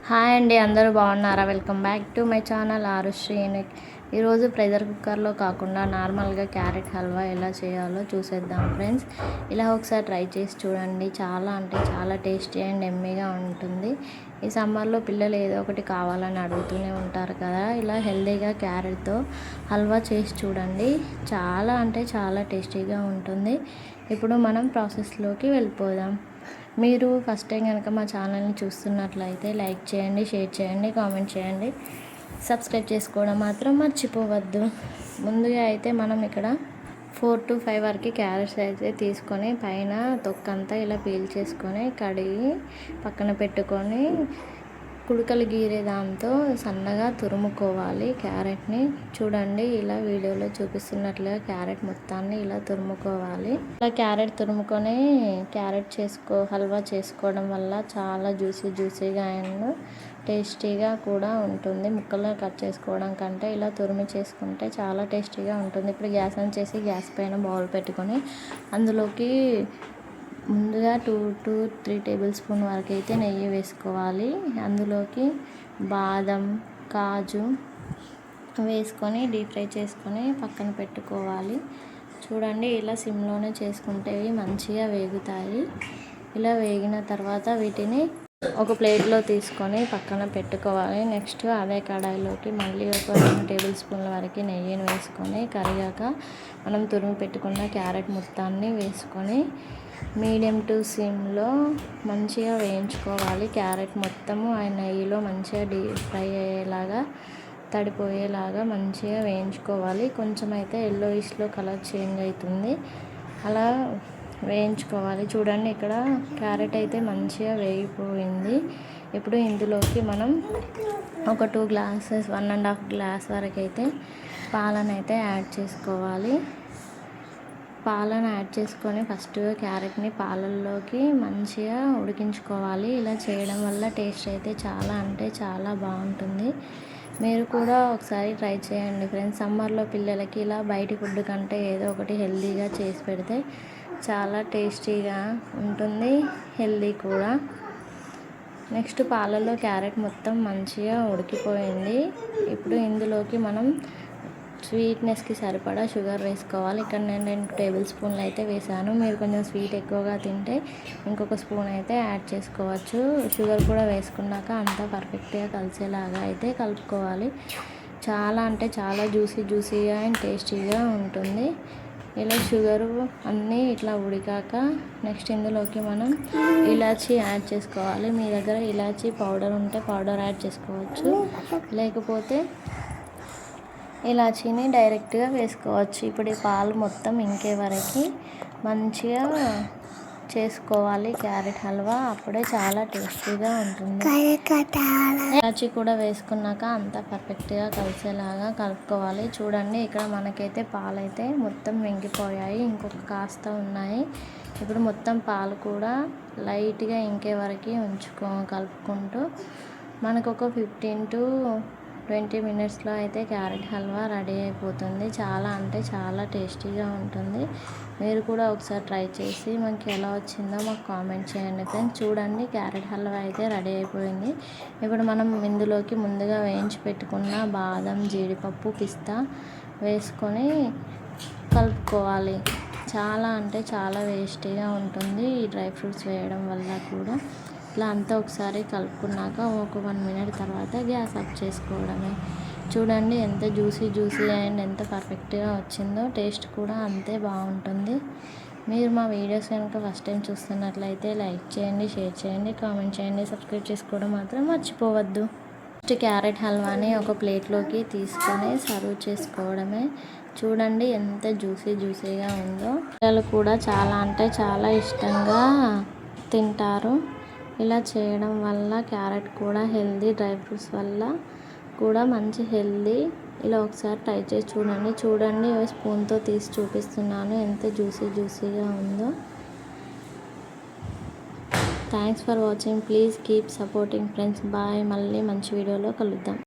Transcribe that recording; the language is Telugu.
హాయ్ అండి, అందరూ బాగున్నారా? Welcome back to my channel Arushree. ఈరోజు ప్రెషర్ కుక్కర్లో కాకుండా నార్మల్గా క్యారెట్ హల్వా ఎలా చేయాలో చూసేద్దాం ఫ్రెండ్స్. ఇలా ఒకసారి ట్రై చేసి చూడండి. చాలా అంటే చాలా టేస్టీ అండ్ ఎమ్మీగా ఉంటుంది. ఈ సమ్మర్లో పిల్లలు ఏదో ఒకటి కావాలని అడుగుతూనే ఉంటారు కదా. ఇలా హెల్తీగా క్యారెట్తో హల్వా చేసి చూడండి. చాలా అంటే చాలా టేస్టీగా ఉంటుంది. ఇప్పుడు మనం ప్రాసెస్లోకి వెళ్ళిపోదాం. మీరు ఫస్ట్ టైం కనుక మా ఛానల్ని చూస్తున్నట్లయితే లైక్ చేయండి, షేర్ చేయండి, కామెంట్ చేయండి, సబ్స్క్రైబ్ చేసుకోవడం మాత్రం మర్చిపోవద్దు. ముందుగా అయితే మనం ఇక్కడ 4 to 5 వరకు క్యారెట్స్ అయితే తీసుకొని పైన తొక్కంతా ఇలా పీల్ చేసుకొని కడిగి పక్కన పెట్టుకొని కుడకలు గీరే దాంతో సన్నగా తురుముకోవాలి క్యారెట్ని. చూడండి, ఇలా వీడియోలో చూపిస్తున్నట్లుగా క్యారెట్ మొత్తాన్ని ఇలా తురుముకోవాలి. ఇలా క్యారెట్ తురుముకొని హల్వా చేసుకోవడం వల్ల చాలా జ్యూసీగా అండ్ టేస్టీగా కూడా ఉంటుంది. ముక్కలు కట్ చేసుకోవడం కంటే ఇలా తురిమి చేసుకుంటే చాలా టేస్టీగా ఉంటుంది. ఇప్పుడు గ్యాస్ ఆన్ చేసి గ్యాస్ పైన బౌల్ పెట్టుకొని అందులోకి ముందుగా 2 to 3 టేబుల్ స్పూన్ వరకు అయితే నెయ్యి వేసుకోవాలి. అందులోకి బాదం, కాజు వేసుకొని డీప్ ఫ్రై చేసుకొని పక్కన పెట్టుకోవాలి. చూడండి, ఇలా సిమ్లోనే చేసుకుంటే మంచిగా వేగుతాయి. ఇలా వేగిన తర్వాత వీటిని ఒక ప్లేట్లో తీసుకొని పక్కన పెట్టుకోవాలి. నెక్స్ట్ అదే కడాయిలోకి మళ్ళీ ఒక 2 టేబుల్ స్పూన్ల వరకు నెయ్యిని వేసుకొని కరిగాక మనం తురిమి పెట్టుకున్న క్యారెట్ మొత్తాన్ని వేసుకొని మీడియం టు సిమ్లో మంచిగా వేయించుకోవాలి. క్యారెట్ మొత్తము ఆ నెయ్యిలో మంచిగా డీప్ ఫ్రై అయ్యేలాగా తడిపోయేలాగా మంచిగా వేయించుకోవాలి. కొంచెం అయితే ఎల్లోయిష్లో కలర్ చేంజ్ అవుతుంది, అలా వేయించుకోవాలి. చూడండి, ఇక్కడ క్యారెట్ అయితే మంచిగా వేగిపోయింది. ఇప్పుడు ఇందులోకి మనం ఒక 2 గ్లాసెస్ 1.5 గ్లాస్ వరకు అయితే పాలను అయితే యాడ్ చేసుకోవాలి. పాలను యాడ్ చేసుకొని ఫస్ట్ క్యారెట్ని పాలల్లోకి మంచిగా ఉడికించుకోవాలి. ఇలా చేయడం వల్ల టేస్ట్ అయితే చాలా అంటే చాలా బాగుంటుంది. మీరు కూడా ఒకసారి ట్రై చేయండి ఫ్రెండ్స్. సమ్మర్లో పిల్లలకి ఇలా బయటి ఫుడ్ కంటే ఏదో ఒకటి హెల్తీగా చేసి పెడితే చాలా టేస్టీగా ఉంటుంది, హెల్తీ కూడా. నెక్స్ట్ పాలల్లో క్యారెట్ మొత్తం మంచిగా ఉడికిపోయింది. ఇప్పుడు ఇందులోకి మనం స్వీట్నెస్కి సరిపడా షుగర్ వేసుకోవాలి. ఇక్కడ నేను 2 టేబుల్ స్పూన్లు అయితే వేసాను. మీరు కొంచెం స్వీట్ ఎక్కువగా తింటే ఇంకొక స్పూన్ అయితే యాడ్ చేసుకోవచ్చు. షుగర్ కూడా వేసుకున్నాక అంతా పర్ఫెక్ట్గా కలిసేలాగా అయితే కలుపుకోవాలి. చాలా అంటే చాలా జ్యూసీగా అండ్ టేస్టీగా ఉంటుంది. ఇలా షుగరు అన్నీ ఇట్లా ఉడికాక నెక్స్ట్ ఇందులోకి మనం ఇలాచీ యాడ్ చేసుకోవాలి. మీ దగ్గర ఇలాచీ పౌడర్ ఉంటే పౌడర్ యాడ్ చేసుకోవచ్చు, లేకపోతే ఇలాచీని డైరెక్ట్గా వేసుకోవచ్చు. ఇప్పుడు ఈ పాలు మొత్తం ఇంకే వరకు మంచిగా చేసుకోవాలి క్యారెట్ హల్వా, అప్పుడే చాలా టేస్టీగా ఉంటుంది. ఇలాచీ కూడా వేసుకున్నాక అంతా పర్ఫెక్ట్గా కలిసేలాగా కలుపుకోవాలి. చూడండి, ఇక్కడ మనకైతే పాలు అయితే మొత్తం ఇంకిపోయాయి, ఇంకొక కాస్త ఉన్నాయి. ఇప్పుడు మొత్తం పాలు కూడా లైట్గా ఇంకే వరకు కలుపుకుంటూ మనకు ఒక 15 to 20 మినిట్స్లో అయితే క్యారెట్ హల్వా రెడీ అయిపోతుంది. చాలా అంటే చాలా టేస్టీగా ఉంటుంది. మీరు కూడా ఒకసారి ట్రై చేసి మనకి ఎలా వచ్చిందో మాకు కామెంట్ చేయండి ఫ్రెండ్స్. చూడండి, క్యారెట్ హల్వా అయితే రెడీ అయిపోయింది. ఇప్పుడు మనం ఇందులోకి ముందుగా వేయించి పెట్టుకున్న బాదం, జీడిపప్పు, పిస్తా వేసుకొని కలుపుకోవాలి. చాలా అంటే చాలా టేస్టీగా ఉంటుంది ఈ డ్రై ఫ్రూట్స్ వేయడం వల్ల కూడా. ఇట్లా అంతా ఒకసారి కలుపుకున్నాక ఒక 1 మినిట్ తర్వాత గ్యాస్ ఆఫ్ చేసుకోవడమే. చూడండి, ఎంత జ్యూసీ అండ్ ఎంత పర్ఫెక్ట్గా వచ్చిందో. టేస్ట్ కూడా అంతే బాగుంటుంది. మీరు మా వీడియోస్ కనుక ఫస్ట్ టైం చూస్తున్నట్లయితే లైక్ చేయండి, షేర్ చేయండి, కామెంట్ చేయండి, సబ్స్క్రైబ్ చేసుకోవడం మాత్రం మర్చిపోవద్దు. ఫస్ట్ క్యారెట్ హల్వాని ఒక ప్లేట్లోకి తీసుకొని సర్వ్ చేసుకోవడమే. చూడండి, ఎంత జ్యూసీగా ఉందో. పిల్లలు కూడా చాలా అంటే చాలా ఇష్టంగా తింటారు. ఇలా చేయడం వల్ల క్యారెట్ కూడా హెల్దీ, డ్రై ఫ్రూట్స్ వల్ల కూడా మంచి హెల్దీ. ఇలా ఒకసారి ట్రై చేసి చూడండి, స్పూన్తో తీసి చూపిస్తున్నాను ఎంత జ్యూసీగా ఉందో. Thanks for watching. Please keep supporting friends. Bye. మళ్ళీ మంచి వీడియోలో కలుద్దాం.